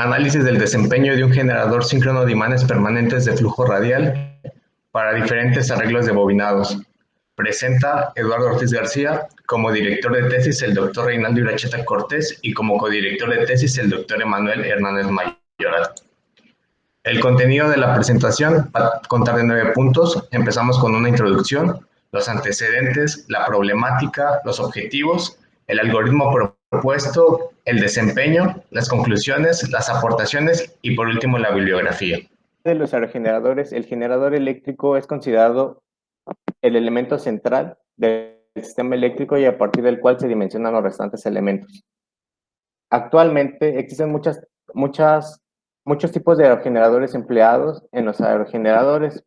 Análisis del desempeño de un generador síncrono de imanes permanentes de flujo radial para diferentes arreglos de bobinados. Presenta Eduardo Ortiz García, como director de tesis el doctor Reinaldo Iracheta Cortés y como codirector de tesis el doctor Emanuel Hernández Mayoral. El contenido de la presentación va a contar de 9 puntos. Empezamos con una introducción, los antecedentes, la problemática, los objetivos, el algoritmo propuesto, el desempeño, las conclusiones, las aportaciones y por último la bibliografía. De los aerogeneradores, el generador eléctrico es considerado el elemento central del sistema eléctrico y a partir del cual se dimensionan los restantes elementos. Actualmente existen muchos tipos de aerogeneradores empleados en los aerogeneradores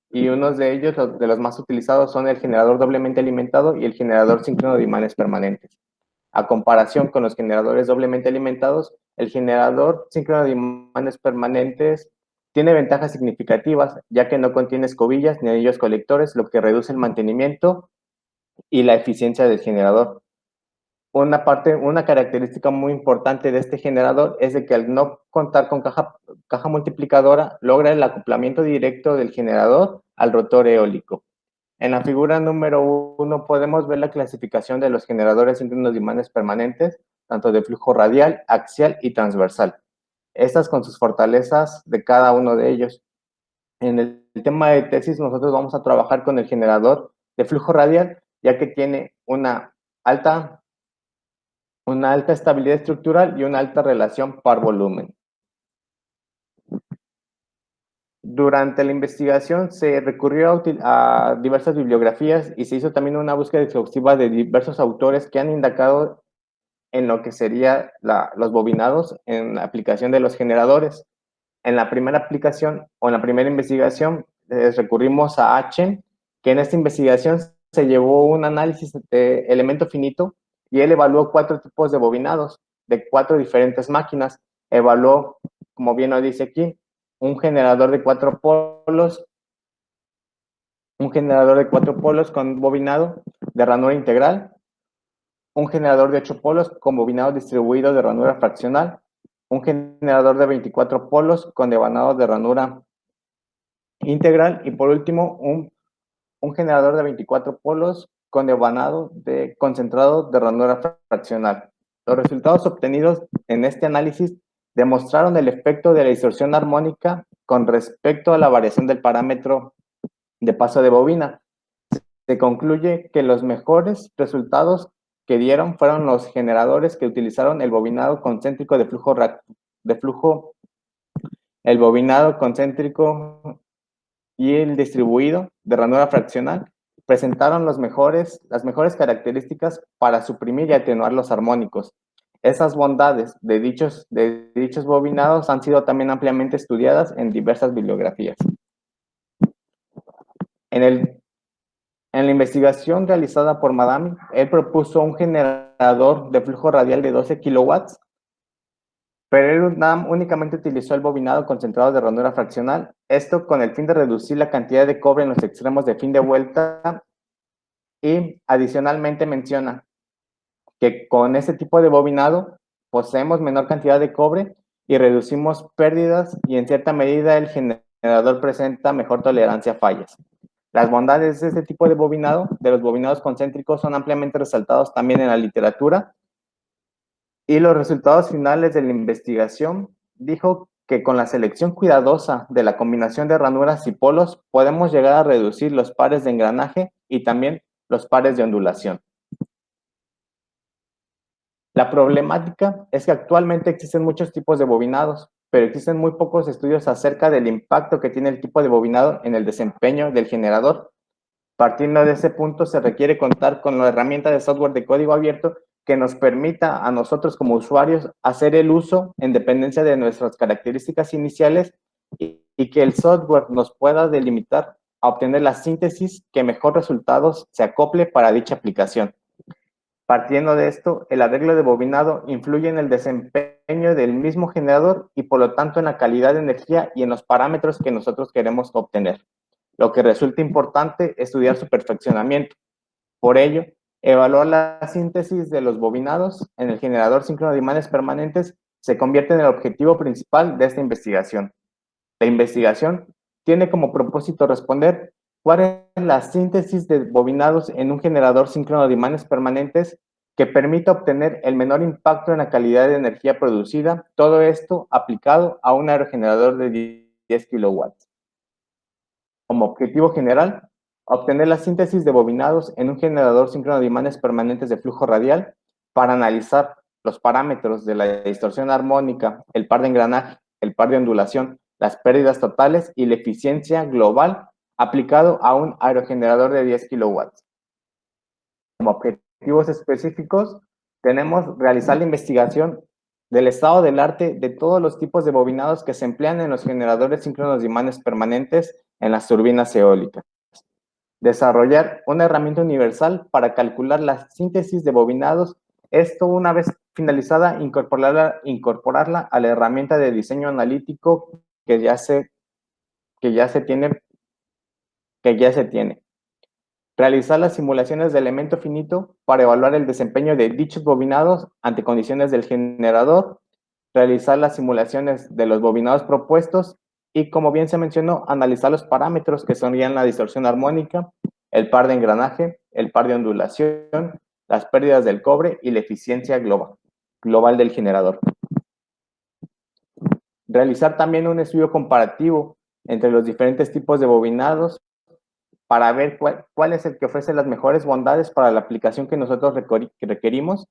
y unos de ellos, de los más utilizados, son el generador doblemente alimentado y el generador síncrono de imanes permanentes. A comparación con los generadores doblemente alimentados, el generador síncrono de imanes permanentes tiene ventajas significativas, ya que no contiene escobillas ni anillos colectores, lo que reduce el mantenimiento y la eficiencia del generador. Una característica muy importante de este generador es de que al no contar con caja multiplicadora, logra el acoplamiento directo del generador al rotor eólico. En la figura número 1 podemos ver la clasificación de los generadores síncronos de imanes permanentes, tanto de flujo radial, axial y transversal. Estas con sus fortalezas de cada uno de ellos. En el tema de tesis nosotros vamos a trabajar con el generador de flujo radial, ya que tiene una alta estabilidad estructural y una alta relación par-volumen. Durante la investigación se recurrió a diversas bibliografías y se hizo también una búsqueda exhaustiva de diversos autores que han indagado en lo que serían los bobinados en la aplicación de los generadores. En la primera aplicación o en la primera investigación recurrimos a Achen, que en esta investigación se llevó un análisis de elemento finito y él evaluó 4 tipos de bobinados de 4 diferentes máquinas. Evaluó, como bien lo dice aquí, un generador de 4 polos, con bobinado de ranura integral, un generador de 8 polos con bobinado distribuido de ranura fraccional, un generador de 24 polos con devanado de ranura integral y por último un generador de 24 polos con devanado concentrado de ranura fraccional. Los resultados obtenidos en este análisis demostraron el efecto de la distorsión armónica con respecto a la variación del parámetro de paso de bobina. Se concluye que los mejores resultados que dieron fueron los generadores que utilizaron el bobinado concéntrico el bobinado concéntrico y el distribuido de ranura fraccional presentaron las mejores características para suprimir y atenuar los armónicos. Esas bondades de dichos bobinados han sido también ampliamente estudiadas en diversas bibliografías. En la investigación realizada por Madame, él propuso un generador de flujo radial de 12 kilowatts, pero él únicamente utilizó el bobinado concentrado de ranura fraccional, esto con el fin de reducir la cantidad de cobre en los extremos de fin de vuelta, y adicionalmente menciona que con este tipo de bobinado poseemos menor cantidad de cobre y reducimos pérdidas y en cierta medida el generador presenta mejor tolerancia a fallas. Las bondades de este tipo de bobinado, de los bobinados concéntricos, son ampliamente resaltados también en la literatura. Y los resultados finales de la investigación dijo que con la selección cuidadosa de la combinación de ranuras y polos podemos llegar a reducir los pares de engranaje y también los pares de ondulación. La problemática es que actualmente existen muchos tipos de bobinados, pero existen muy pocos estudios acerca del impacto que tiene el tipo de bobinado en el desempeño del generador. Partiendo de ese punto, se requiere contar con la herramienta de software de código abierto que nos permita a nosotros como usuarios hacer el uso en dependencia de nuestras características iniciales y que el software nos pueda delimitar a obtener la síntesis que mejor resultados se acople para dicha aplicación. Partiendo de esto, el arreglo de bobinado influye en el desempeño del mismo generador y por lo tanto en la calidad de energía y en los parámetros que nosotros queremos obtener. Lo que resulta importante es estudiar su perfeccionamiento. Por ello, evaluar la síntesis de los bobinados en el generador síncrono de imanes permanentes se convierte en el objetivo principal de esta investigación. La investigación tiene como propósito responder cuál es la síntesis de bobinados en un generador síncrono de imanes permanentes que permita obtener el menor impacto en la calidad de energía producida, todo esto aplicado a un aerogenerador de 10 kilowatts. Como objetivo general, obtener la síntesis de bobinados en un generador síncrono de imanes permanentes de flujo radial para analizar los parámetros de la distorsión armónica, el par de engranaje, el par de ondulación, las pérdidas totales y la eficiencia global aplicado a un aerogenerador de 10 kilowatts. Como objetivos específicos, tenemos realizar la investigación del estado del arte de todos los tipos de bobinados que se emplean en los generadores síncronos de imanes permanentes en las turbinas eólicas. Desarrollar una herramienta universal para calcular la síntesis de bobinados. Esto, una vez finalizada, incorporarla a la herramienta de diseño analítico que ya se tiene. Realizar las simulaciones de elemento finito para evaluar el desempeño de dichos bobinados ante condiciones del generador. Realizar las simulaciones de los bobinados propuestos y, como bien se mencionó, analizar los parámetros que serían la distorsión armónica, el par de engranaje, el par de ondulación, las pérdidas del cobre y la eficiencia global del generador. Realizar también un estudio comparativo entre los diferentes tipos de bobinados para ver cuál es el que ofrece las mejores bondades para la aplicación que nosotros requerimos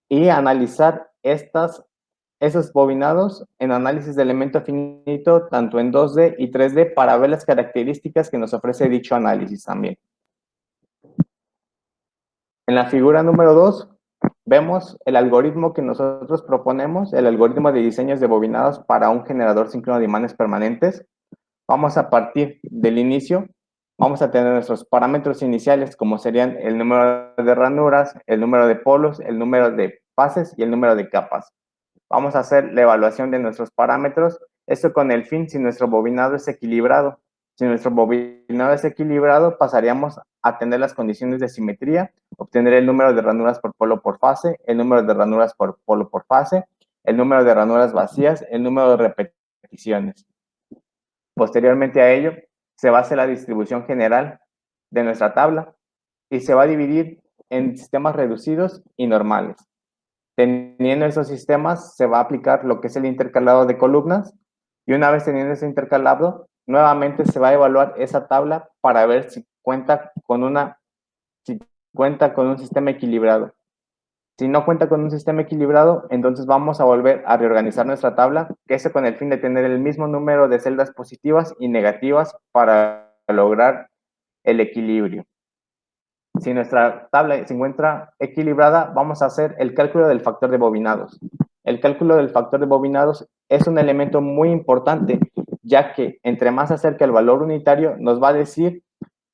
y analizar esos bobinados en análisis de elemento finito, tanto en 2D y 3D, para ver las características que nos ofrece dicho análisis también. En la figura número 2, vemos el algoritmo que nosotros proponemos, el algoritmo de diseños de bobinados para un generador síncrono de imanes permanentes. Vamos a partir del inicio, vamos a tener nuestros parámetros iniciales, como serían el número de ranuras, el número de polos, el número de fases y el número de capas. Vamos a hacer la evaluación de nuestros parámetros, esto con el fin si nuestro bobinado es equilibrado. Si nuestro bobinado es equilibrado, pasaríamos a tener las condiciones de simetría, obtener el número de ranuras por polo por fase, el número de ranuras por polo por fase, el número de ranuras vacías, el número de repeticiones. Posteriormente a ello, se va a hacer la distribución general de nuestra tabla y se va a dividir en sistemas reducidos y normales. Teniendo esos sistemas, se va a aplicar lo que es el intercalado de columnas y una vez teniendo ese intercalado, nuevamente se va a evaluar esa tabla para ver si cuenta con un sistema equilibrado. Si no cuenta con un sistema equilibrado, entonces vamos a volver a reorganizar nuestra tabla, que es con el fin de tener el mismo número de celdas positivas y negativas para lograr el equilibrio. Si nuestra tabla se encuentra equilibrada, vamos a hacer el cálculo del factor de bobinados. El cálculo del factor de bobinados es un elemento muy importante, ya que entre más se acerca el valor unitario, nos va a decir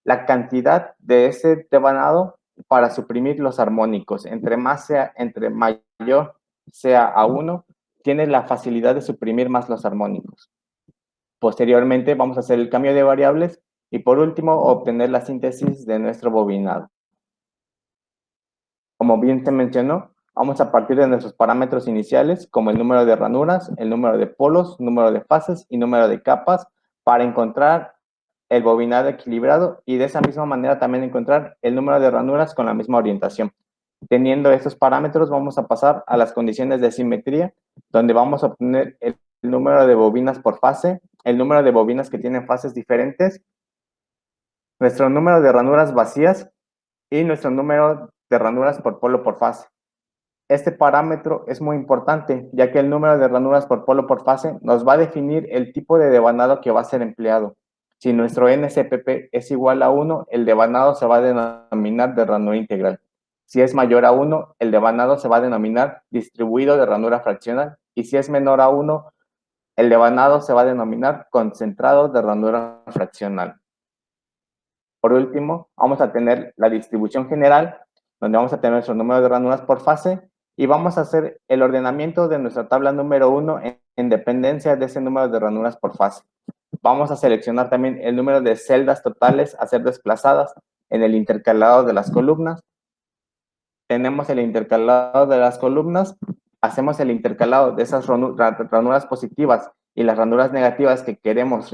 la cantidad de ese devanado para suprimir los armónicos. Entre mayor sea A1, tiene la facilidad de suprimir más los armónicos. Posteriormente vamos a hacer el cambio de variables y por último obtener la síntesis de nuestro bobinado. Como bien se mencionó, vamos a partir de nuestros parámetros iniciales como el número de ranuras, el número de polos, número de fases y número de capas para encontrar el bobinado equilibrado y de esa misma manera también encontrar el número de ranuras con la misma orientación. Teniendo estos parámetros, vamos a pasar a las condiciones de simetría, donde vamos a obtener el número de bobinas por fase, el número de bobinas que tienen fases diferentes, nuestro número de ranuras vacías y nuestro número de ranuras por polo por fase. Este parámetro es muy importante, ya que el número de ranuras por polo por fase nos va a definir el tipo de devanado que va a ser empleado. Si nuestro NCPP es igual a 1, el devanado se va a denominar de ranura integral. Si es mayor a 1, el devanado se va a denominar distribuido de ranura fraccional. Y si es menor a 1, el devanado se va a denominar concentrado de ranura fraccional. Por último, vamos a tener la distribución general, donde vamos a tener nuestro número de ranuras por fase y vamos a hacer el ordenamiento de nuestra tabla número 1 en dependencia de ese número de ranuras por fase. Vamos a seleccionar también el número de celdas totales a ser desplazadas en el intercalado de las columnas. Tenemos el intercalado de las columnas hacemos el intercalado de esas ranuras positivas y las ranuras negativas que queremos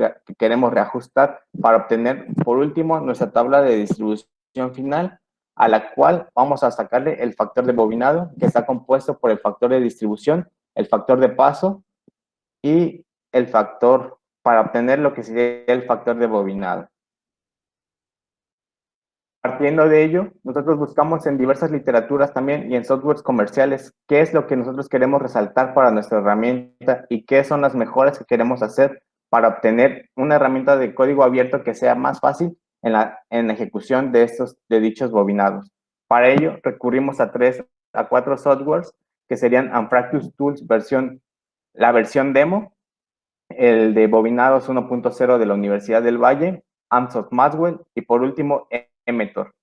reajustar para obtener, por último, nuestra tabla de distribución final, a la cual vamos a sacarle el factor de bobinado, que está compuesto por el factor de distribución, el factor de paso y el factor para obtener lo que sería el factor de bobinado. Partiendo de ello, nosotros buscamos en diversas literaturas también y en softwares comerciales qué es lo que nosotros queremos resaltar para nuestra herramienta y qué son las mejoras que queremos hacer para obtener una herramienta de código abierto que sea más fácil en la ejecución de dichos bobinados. Para ello, recurrimos a 4 softwares que serían Ampractus Tools la versión demo, el de bobinados 1.0 de la Universidad del Valle, AMSOFT Maxwell y por último Emetor.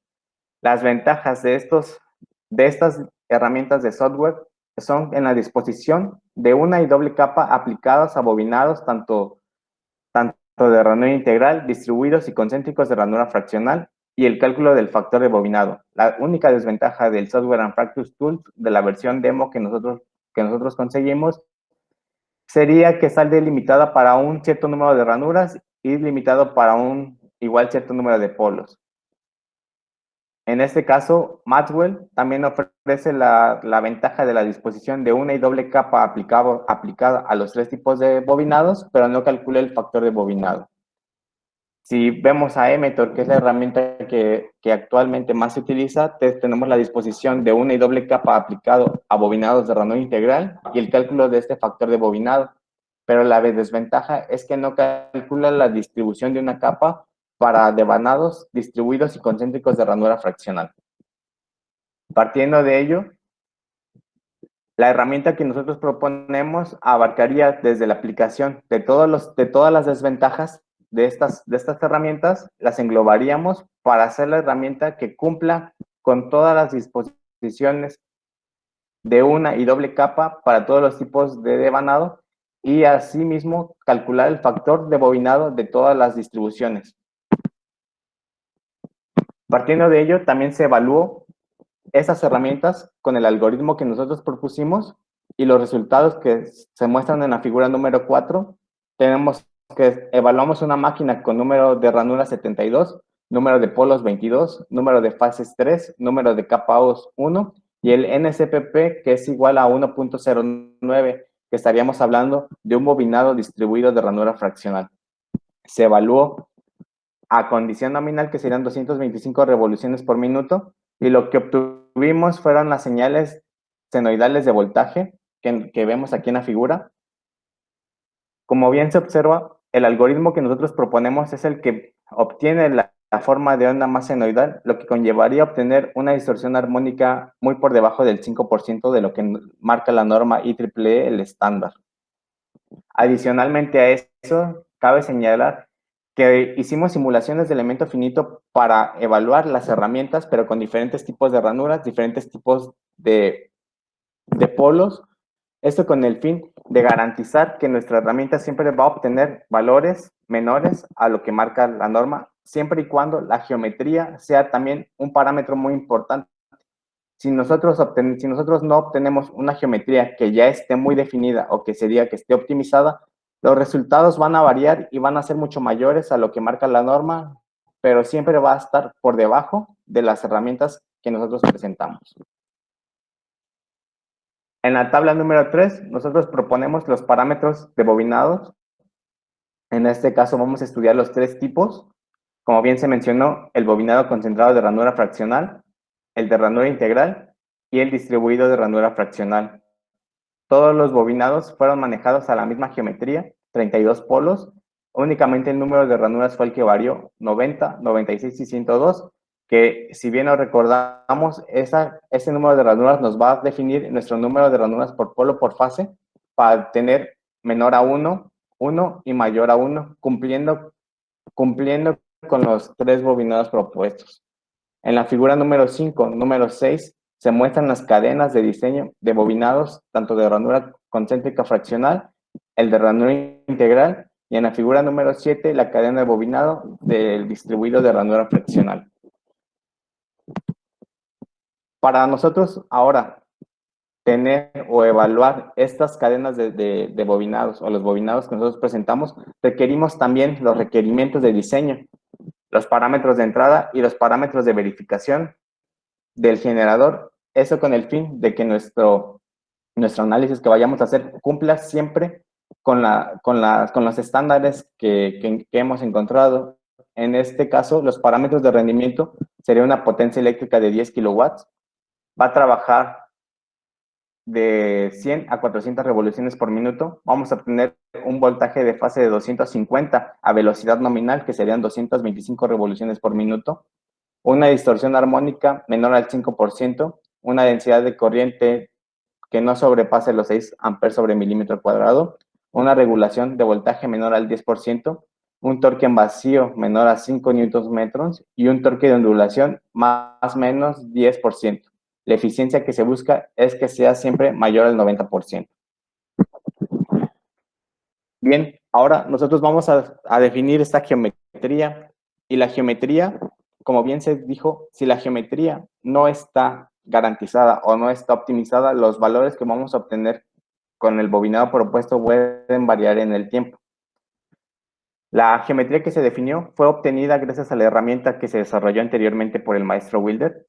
Las ventajas de estas herramientas de software son en la disposición de una y doble capa aplicadas a bobinados tanto de ranura integral, distribuidos y concéntricos de ranura fraccional y el cálculo del factor de bobinado. La única desventaja del software Ampractus Tools de la versión demo que nosotros conseguimos sería que sale limitada para un cierto número de ranuras y limitado para un igual cierto número de polos. En este caso, Maxwell también ofrece la ventaja de la disposición de una y doble capa aplicada a los 3 tipos de bobinados, pero no calcula el factor de bobinado. Si vemos a Emetor, que es la herramienta que actualmente más se utiliza, tenemos la disposición de una y doble capa aplicado a bobinados de ranura integral y el cálculo de este factor de bobinado. Pero la desventaja es que no calcula la distribución de una capa para devanados, distribuidos y concéntricos de ranura fraccional. Partiendo de ello, la herramienta que nosotros proponemos abarcaría desde la aplicación de todas las desventajas de estas herramientas, las englobaríamos para hacer la herramienta que cumpla con todas las disposiciones de una y doble capa para todos los tipos de devanado y asimismo calcular el factor de bobinado de todas las distribuciones. Partiendo de ello, también se evaluó esas herramientas con el algoritmo que nosotros propusimos y los resultados que se muestran en la figura número 4. Tenemos que evaluamos una máquina con número de ranuras 72, número de polos 22, número de fases 3, número de capaos 1 y el NCPP que es igual a 1.09, que estaríamos hablando de un bobinado distribuido de ranura fraccional. Se evaluó a condición nominal, que serían 225 revoluciones por minuto, y lo que obtuvimos fueron las señales senoidales de voltaje que vemos aquí en la figura. Como bien se observa, el algoritmo que nosotros proponemos es el que obtiene la forma de onda más senoidal, lo que conllevaría a obtener una distorsión armónica muy por debajo del 5% de lo que marca la norma IEEE, el estándar. Adicionalmente a eso, cabe señalar que hicimos simulaciones de elemento finito para evaluar las herramientas, pero con diferentes tipos de ranuras, diferentes tipos de polos. Esto con el fin de garantizar que nuestra herramienta siempre va a obtener valores menores a lo que marca la norma, siempre y cuando la geometría sea también un parámetro muy importante. Si nosotros no obtenemos una geometría que ya esté muy definida o que esté optimizada, los resultados van a variar y van a ser mucho mayores a lo que marca la norma, pero siempre va a estar por debajo de las herramientas que nosotros presentamos. En la tabla número 3, nosotros proponemos los parámetros de bobinados. En este caso vamos a estudiar los 3 tipos. Como bien se mencionó, el bobinado concentrado de ranura fraccional, el de ranura integral y el distribuido de ranura fraccional. Todos los bobinados fueron manejados a la misma geometría, 32 polos. Únicamente el número de ranuras fue el que varió, 90, 96 y 102, que si bien nos recordamos, ese número de ranuras nos va a definir nuestro número de ranuras por polo por fase para tener menor a 1, 1 y mayor a 1, cumpliendo con los 3 bobinados propuestos. En la figura número 5, número 6, se muestran las cadenas de diseño de bobinados, tanto de ranura concéntrica fraccional, el de ranura integral, y en la figura número 7, la cadena de bobinado del distribuido de ranura fraccional. Para nosotros, ahora, tener o evaluar estas cadenas de bobinados o los bobinados que nosotros presentamos, requerimos también los requerimientos de diseño, los parámetros de entrada y los parámetros de verificación del generador, eso con el fin de que nuestro análisis que vayamos a hacer cumpla siempre con los estándares que hemos encontrado. En este caso, los parámetros de rendimiento sería una potencia eléctrica de 10 kilowatts, va a trabajar de 100 a 400 revoluciones por minuto, vamos a obtener un voltaje de fase de 250 a velocidad nominal, que serían 225 revoluciones por minuto, una distorsión armónica menor al 5%, una densidad de corriente que no sobrepase los 6 amperes sobre milímetro cuadrado, una regulación de voltaje menor al 10%, un torque en vacío menor a 5 newtons metros y un torque de ondulación más o menos 10%. La eficiencia que se busca es que sea siempre mayor al 90%. Bien, ahora nosotros vamos a definir esta geometría, y la geometría, como bien se dijo, si la geometría no está garantizada o no está optimizada, los valores que vamos a obtener con el bobinado propuesto pueden variar en el tiempo. La geometría que se definió fue obtenida gracias a la herramienta que se desarrolló anteriormente por el maestro Wilder,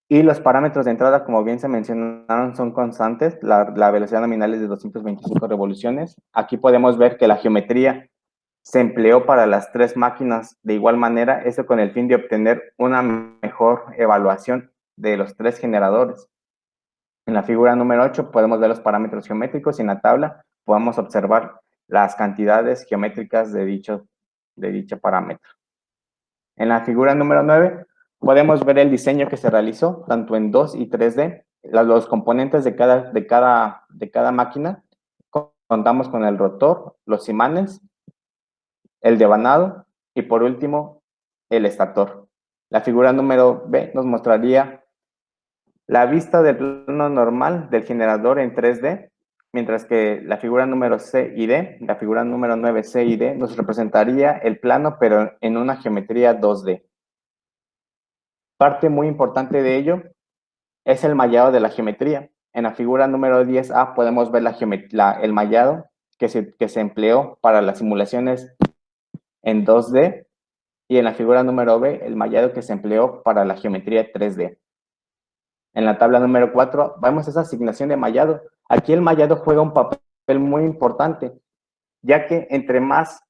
y los parámetros de entrada, como bien se mencionaron, son constantes. La velocidad nominal es de 225 revoluciones. Aquí podemos ver que la geometría se empleó para las tres máquinas de igual manera, eso con el fin de obtener una mejor evaluación de los tres generadores. En la figura número 8 podemos ver los parámetros geométricos y en la tabla podemos observar las cantidades geométricas de dicho parámetro. En la figura número 9 podemos ver el diseño que se realizó tanto en 2 y 3D, los componentes de cada máquina. Contamos con el rotor, los imanes, el devanado y por último el estator. La figura número B nos mostraría la vista del plano normal del generador en 3D, mientras que la figura número C y D, la figura número 9, C y D, nos representaría el plano pero en una geometría 2D. Parte muy importante de ello es el mallado de la geometría. En la figura número 10A podemos ver el mallado que se empleó para las simulaciones en 2D, y en la figura número B el mallado que se empleó para la geometría 3D. En la tabla número 4 vemos esa asignación de mallado. Aquí el mallado juega un papel muy importante, ya que entre más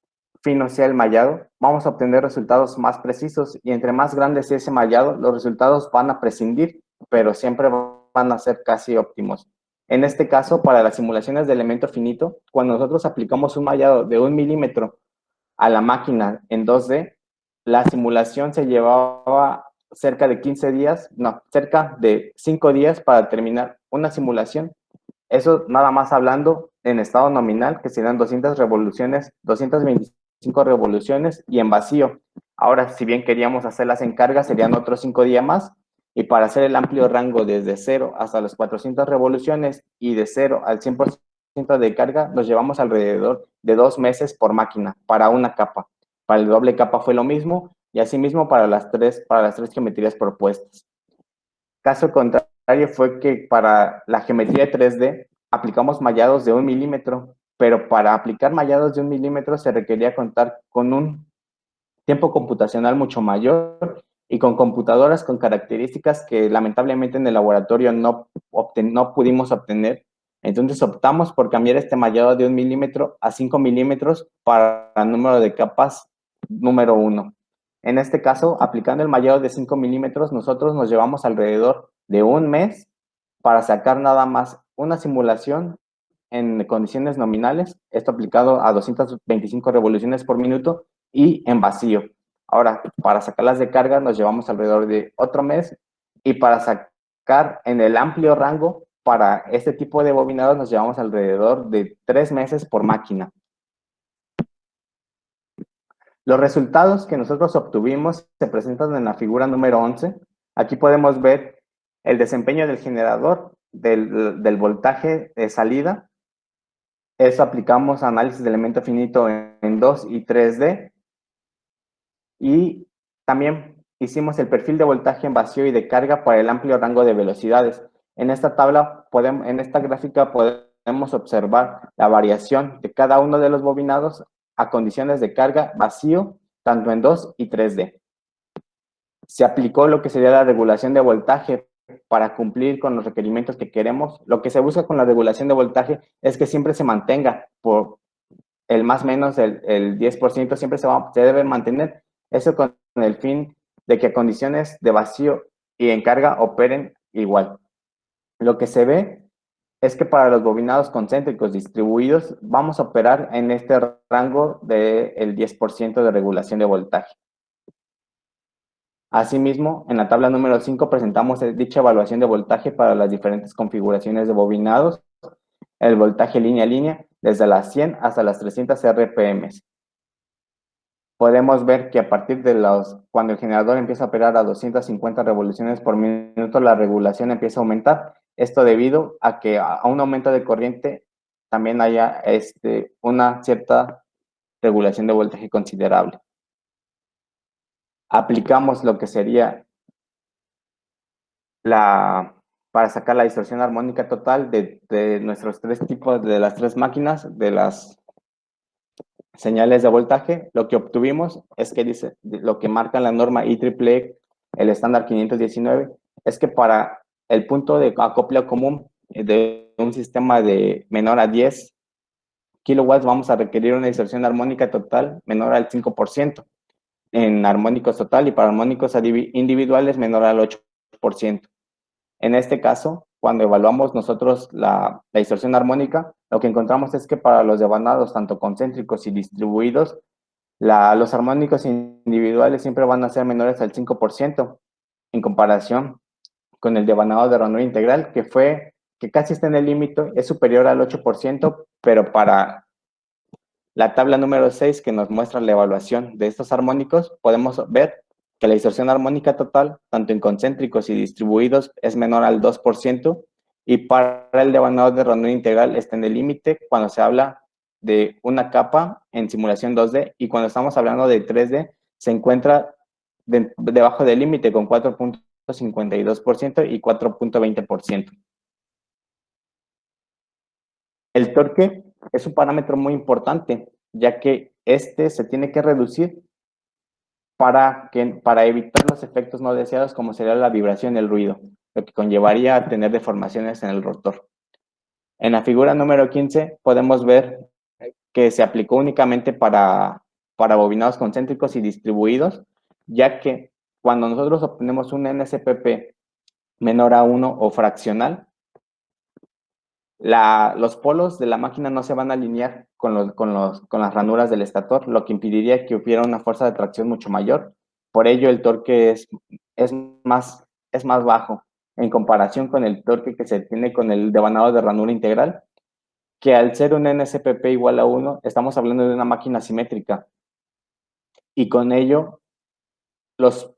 fino sea el mallado, vamos a obtener resultados más precisos, y entre más grande sea ese mallado, los resultados van a prescindir, pero siempre van a ser casi óptimos. En este caso, para las simulaciones de elemento finito, cuando nosotros aplicamos un mallado de 1 milímetro a la máquina en 2D, la simulación se llevaba cerca de 15 días, no, cerca de 5 días para terminar una simulación. Eso nada más hablando en estado nominal, que serían 200 revoluciones, 225 revoluciones y en vacío. Ahora, si bien queríamos hacerlas en carga, serían otros 5 días más. Y para hacer el amplio rango desde 0 hasta las 400 revoluciones y de 0 al 100% de carga, nos llevamos alrededor de 2 meses por máquina para una capa. Para el doble capa fue lo mismo, y asimismo para las tres geometrías propuestas. Caso contrario fue que para la geometría 3D aplicamos mallados de 1 milímetro, pero para aplicar mallados de 1 milímetro se requería contar con un tiempo computacional mucho mayor y con computadoras con características que lamentablemente en el laboratorio no pudimos obtener. Entonces optamos por cambiar este mallado de 1 milímetro a 5 milímetros para el número de capas número 1. En este caso, aplicando el mallado de 5 milímetros, nosotros nos llevamos alrededor de un mes para sacar nada más una simulación en condiciones nominales, esto aplicado a 225 revoluciones por minuto y en vacío. Ahora, para sacarlas de carga nos llevamos alrededor de otro mes, y para sacar en el amplio rango para este tipo de bobinados nos llevamos alrededor de 3 meses por máquina. Los resultados que nosotros obtuvimos se presentan en la figura número 11. Aquí podemos ver el desempeño del generador, del voltaje de salida. Eso aplicamos análisis de elemento finito en 2 y 3D. Y también hicimos el perfil de voltaje en vacío y de carga para el amplio rango de velocidades. En esta tabla, en esta gráfica podemos observar la variación de cada uno de los bobinados a condiciones de carga vacío, tanto en 2 y 3D. Se aplicó lo que sería la regulación de voltaje para cumplir con los requerimientos que queremos. Lo que se busca con la regulación de voltaje es que siempre se mantenga por el más o menos el 10%, siempre se debe mantener. Eso con el fin de que condiciones de vacío y en carga operen igual. Lo que se ve es que para los bobinados concéntricos distribuidos vamos a operar en este rango del 10% de regulación de voltaje. Asimismo, en la tabla número 5 presentamos dicha evaluación de voltaje para las diferentes configuraciones de bobinados, el voltaje línea a línea, desde las 100 hasta las 300 RPM. Podemos ver que a partir de cuando el generador empieza a operar a 250 revoluciones por minuto, la regulación empieza a aumentar. Esto debido a que a un aumento de corriente también haya una cierta regulación de voltaje considerable. Aplicamos lo que sería para sacar la distorsión armónica total de nuestros tres tipos, de las tres máquinas, de las señales de voltaje. Lo que obtuvimos es que dice, lo que marca la norma IEEE, el estándar 519, es que para el punto de acople común de un sistema de menor a 10 kilowatts vamos a requerir una distorsión armónica total menor al 5% en armónicos total, y para armónicos individuales menor al 8%. En este caso, cuando evaluamos nosotros la distorsión armónica, lo que encontramos es que para los devanados, tanto concéntricos y distribuidos, los armónicos individuales siempre van a ser menores al 5% en comparación con el devanado de ranura integral, que casi está en el límite, es superior al 8%, pero para la tabla número 6, que nos muestra la evaluación de estos armónicos, podemos ver que la distorsión armónica total, tanto en concéntricos y distribuidos, es menor al 2%, y para el devanado de ranura integral está en el límite cuando se habla de una capa en simulación 2D, y cuando estamos hablando de 3D, se encuentra debajo del límite con 4.52% y 4.20%. El torque es un parámetro muy importante, ya que se tiene que reducir para evitar los efectos no deseados, como sería la vibración y el ruido, lo que conllevaría a tener deformaciones en el rotor. En la figura número 15 podemos ver que se aplicó únicamente para bobinados concéntricos y distribuidos, ya que cuando nosotros obtenemos un NSPP menor a 1 o fraccional, los polos de la máquina no se van a alinear con las ranuras del estator, lo que impediría que hubiera una fuerza de tracción mucho mayor. Por ello, el torque es más bajo en comparación con el torque que se tiene con el devanado de ranura integral, que al ser un NSPP igual a 1, estamos hablando de una máquina simétrica. Y con ello, los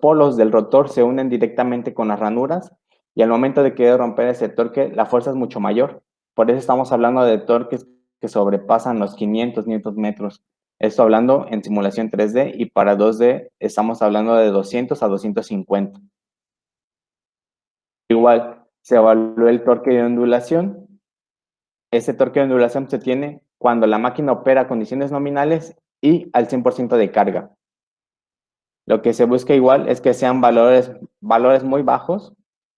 polos del rotor se unen directamente con las ranuras, y al momento de querer romper ese torque, la fuerza es mucho mayor. Por eso estamos hablando de torques que sobrepasan los 500 Newton metros. Esto hablando en simulación 3D, y para 2D estamos hablando de 200 a 250. Igual, se evaluó el torque de ondulación. Este torque de ondulación se tiene cuando la máquina opera a condiciones nominales y al 100% de carga. Lo que se busca igual es que sean valores muy bajos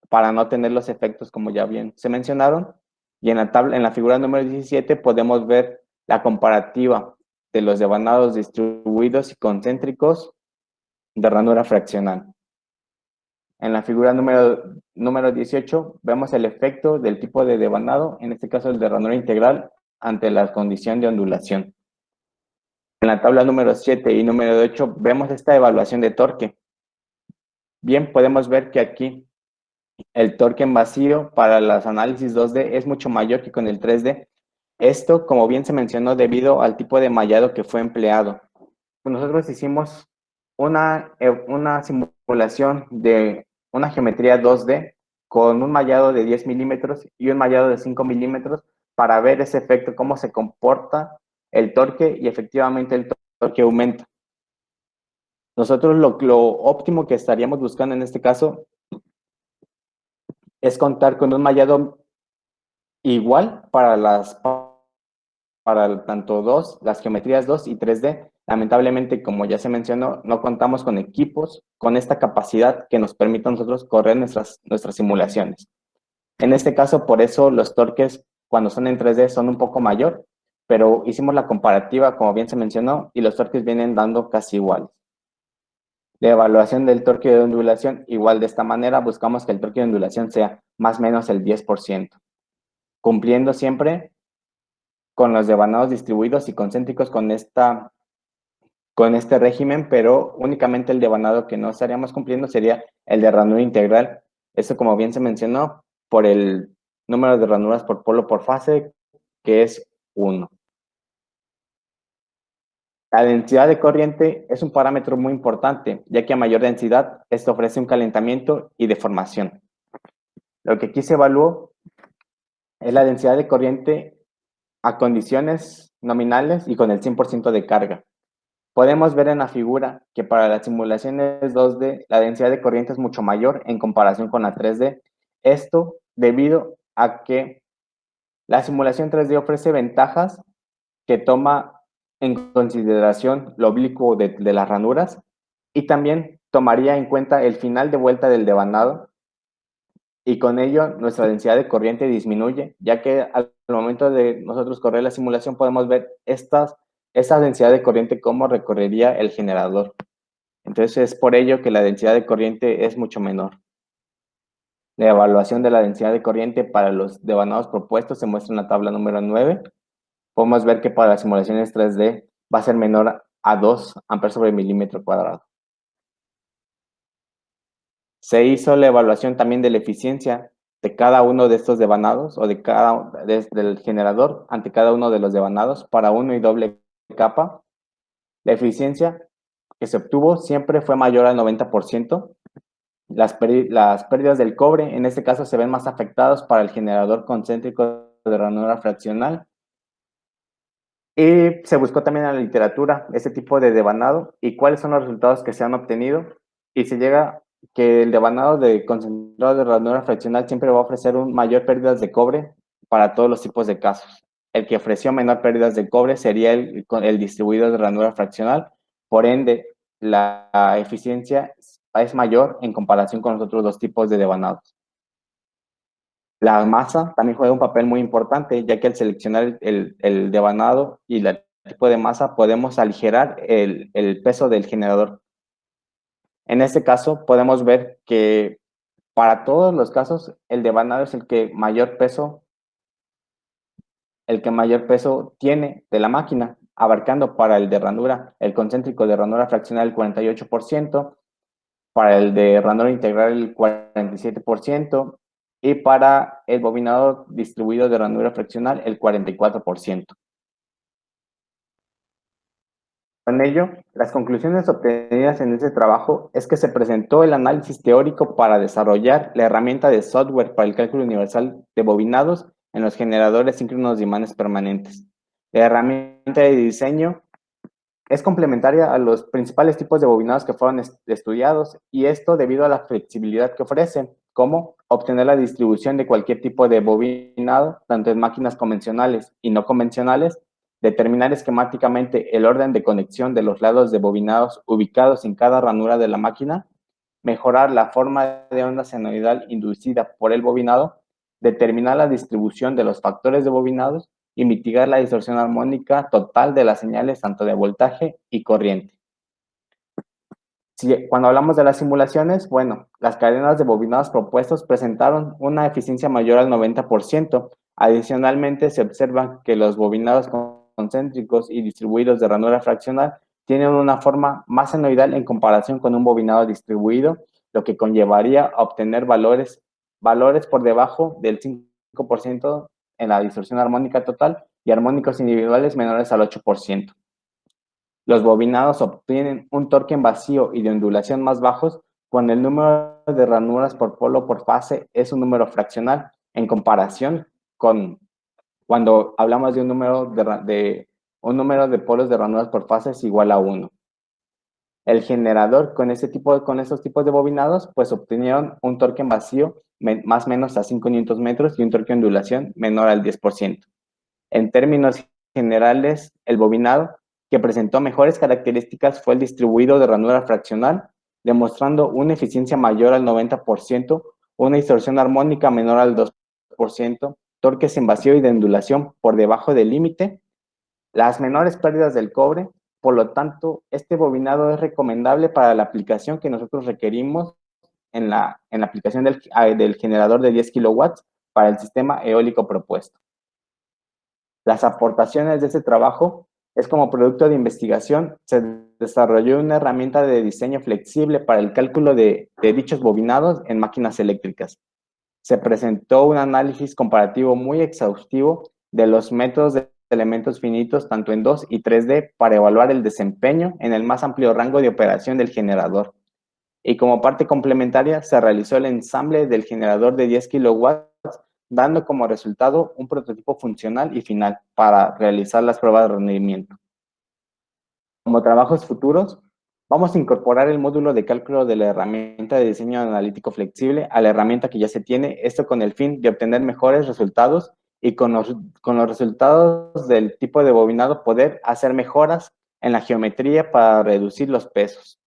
para no tener los efectos como ya bien se mencionaron. Y en la figura número 17 podemos ver la comparativa de los devanados distribuidos y concéntricos de ranura fraccional. En la figura número 18 vemos el efecto del tipo de devanado, en este caso el de ranura integral, ante la condición de ondulación. En la tabla número 7 y número 8 vemos esta evaluación de torque. Bien, podemos ver que aquí el torque en vacío para los análisis 2D es mucho mayor que con el 3D. Esto, como bien se mencionó, debido al tipo de mallado que fue empleado. Nosotros hicimos una simulación de una geometría 2D con un mallado de 10 milímetros y un mallado de 5 milímetros para ver ese efecto, cómo se comporta el torque, y efectivamente el torque aumenta. Nosotros lo óptimo que estaríamos buscando en este caso es contar con un mallado igual para tanto las geometrías 2 y 3D. Lamentablemente, como ya se mencionó, no contamos con equipos con esta capacidad que nos permita a nosotros correr nuestras simulaciones. En este caso, por eso los torques cuando son en 3D son un poco mayor, pero hicimos la comparativa, como bien se mencionó, y los torques vienen dando casi iguales. La evaluación del torque de ondulación, igual de esta manera, buscamos que el torque de ondulación sea más o menos el 10%, cumpliendo siempre con los devanados distribuidos y concéntricos con este régimen, pero únicamente el devanado que no estaríamos cumpliendo sería el de ranura integral. Eso, como bien se mencionó, por el número de ranuras por polo por fase, que es 1. La densidad de corriente es un parámetro muy importante, ya que a mayor densidad, esto ofrece un calentamiento y deformación. Lo que aquí se evaluó es la densidad de corriente a condiciones nominales y con el 100% de carga. Podemos ver en la figura que para las simulaciones 2D la densidad de corriente es mucho mayor en comparación con la 3D. Esto debido a que la simulación 3D ofrece ventajas que toma en consideración lo oblicuo de las ranuras y también tomaría en cuenta el final de vuelta del devanado, y con ello nuestra densidad de corriente disminuye, ya que al momento de nosotros correr la simulación podemos ver esta densidad de corriente cómo recorrería el generador. Entonces es por ello que la densidad de corriente es mucho menor. La evaluación de la densidad de corriente para los devanados propuestos se muestra en la tabla número 9. Podemos ver que para las simulaciones 3D va a ser menor a 2 amperes sobre milímetro cuadrado. Se hizo la evaluación también de la eficiencia de cada uno de estos devanados o del generador ante cada uno de los devanados para uno y doble capa. La eficiencia que se obtuvo siempre fue mayor al 90%. Las pérdidas del cobre en este caso se ven más afectados para el generador concéntrico de ranura fraccional. Y se buscó también en la literatura este tipo de devanado y cuáles son los resultados que se han obtenido. Y se llega que el devanado de concentrado de ranura fraccional siempre va a ofrecer un mayor pérdidas de cobre para todos los tipos de casos. El que ofreció menor pérdidas de cobre sería el distribuido de ranura fraccional. Por ende, la eficiencia es mayor en comparación con los otros dos tipos de devanados. La masa también juega un papel muy importante, ya que al seleccionar el devanado y el tipo de masa podemos aligerar el peso del generador. En este caso podemos ver que para todos los casos el devanado es el que mayor peso tiene de la máquina, abarcando para el de ranura, el concéntrico de ranura fraccional el 48%, para el de ranura integral el 47%, y para el bobinado distribuido de ranura fraccional el 44%. Con ello, las conclusiones obtenidas en este trabajo es que se presentó el análisis teórico para desarrollar la herramienta de software para el cálculo universal de bobinados en los generadores síncronos de imanes permanentes. La herramienta de diseño es complementaria a los principales tipos de bobinados que fueron estudiados, y esto debido a la flexibilidad que ofrece, como obtener la distribución de cualquier tipo de bobinado, tanto en máquinas convencionales y no convencionales, determinar esquemáticamente el orden de conexión de los lados de bobinados ubicados en cada ranura de la máquina, mejorar la forma de onda senoidal inducida por el bobinado, determinar la distribución de los factores de bobinados y mitigar la distorsión armónica total de las señales tanto de voltaje y corriente. Cuando hablamos de las simulaciones, bueno, las cadenas de bobinados propuestos presentaron una eficiencia mayor al 90%. Adicionalmente, se observa que los bobinados concéntricos y distribuidos de ranura fraccional tienen una forma más senoidal en comparación con un bobinado distribuido, lo que conllevaría a obtener valores por debajo del 5% en la distorsión armónica total y armónicos individuales menores al 8%. Los bobinados obtienen un torque en vacío y de ondulación más bajos cuando el número de ranuras por polo por fase es un número fraccional en comparación con cuando hablamos de un número de polos de ranuras por fase es igual a 1. El generador con esos tipos de bobinados, pues obtenieron un torque en vacío más o menos a 5 Nm y un torque de ondulación menor al 10%. En términos generales, el bobinado que presentó mejores características fue el distribuido de ranura fraccional, demostrando una eficiencia mayor al 90%, una distorsión armónica menor al 2%, torques en vacío y de ondulación por debajo del límite, las menores pérdidas del cobre. Por lo tanto, este bobinado es recomendable para la aplicación que nosotros requerimos en la aplicación del generador de 10 kilowatts para el sistema eólico propuesto. Las aportaciones de este trabajo es como producto de investigación, se desarrolló una herramienta de diseño flexible para el cálculo de dichos bobinados en máquinas eléctricas. Se presentó un análisis comparativo muy exhaustivo de los métodos de elementos finitos, tanto en 2 y 3D, para evaluar el desempeño en el más amplio rango de operación del generador. Y como parte complementaria, se realizó el ensamble del generador de 10 kilowatts, dando como resultado un prototipo funcional y final para realizar las pruebas de rendimiento. Como trabajos futuros, vamos a incorporar el módulo de cálculo de la herramienta de diseño analítico flexible a la herramienta que ya se tiene, esto con el fin de obtener mejores resultados y con los resultados del tipo de bobinado poder hacer mejoras en la geometría para reducir los pesos.